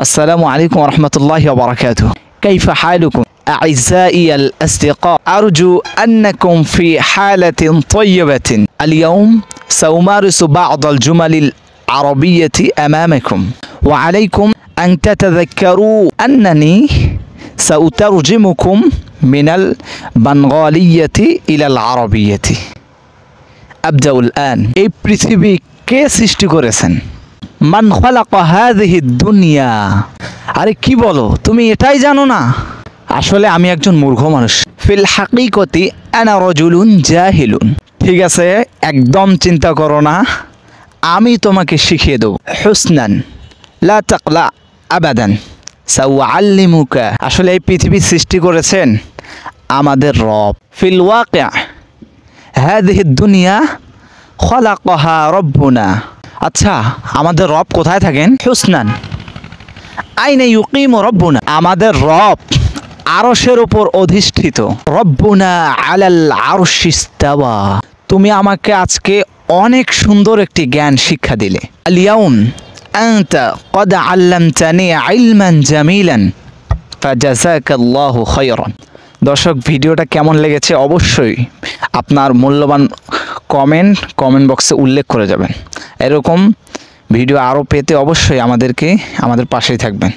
السلام عليكم ورحمة الله وبركاته. كيف حالكم أعزائي الأصدقاء؟ أرجو أنكم في حالة طيبة. اليوم سأمارس بعض الجمل العربية أمامكم، وعليكم أن تتذكروا أنني سأترجمكم من البنغالية إلى العربية. أبدأ الآن. এই পৃথিবী কে সৃষ্টি করেছেন? মান খালাকা হাযিহি দুনিয়া। আরে কি বলো, তুমি এটাই জানো না? আসলে আমি একজন মূর্খ মানুষ। ফিল হাকিকতি আনা রাজুলুন জাহিলুন। ঠিক আছে, একদম চিন্তা করো না, আমি তোমাকে শিখিয়ে দেব। হুসনান লা তাকলা আবাদান সাউআল্লিমুকা। আসলে এই পৃথিবী সৃষ্টি করেছেন আমাদের রব। ফিল ওয়াকিআ হাযিহি দুনিয়া খালাকাহা রব্বুনা। আচ্ছা, আমাদের রব কোথায় থাকেন? হুসনান আইনা ইউকিমু রব্বুনা। আমাদের রব আরশের উপর অধিষ্ঠিত। রব্বুনা আলাল আরশি ইস্তাওয়া। তুমি আমাকে আজকে অনেক সুন্দর একটি জ্ঞান শিক্ষা দিলে। আল ইয়াউম আনতা ক্বাদ আল্লামতানি ইলমান জামিলান ফাজাযাকাল্লাহু খায়রান। দর্শক, ভিডিওটা কেমন লেগেছে অবশ্যই আপনার মূল্যবান কমেন্ট বক্সে উল্লেখ করে যাবেন। এরকম ভিডিও আরও পেতে অবশ্যই আমাদের পাশেই থাকবেন।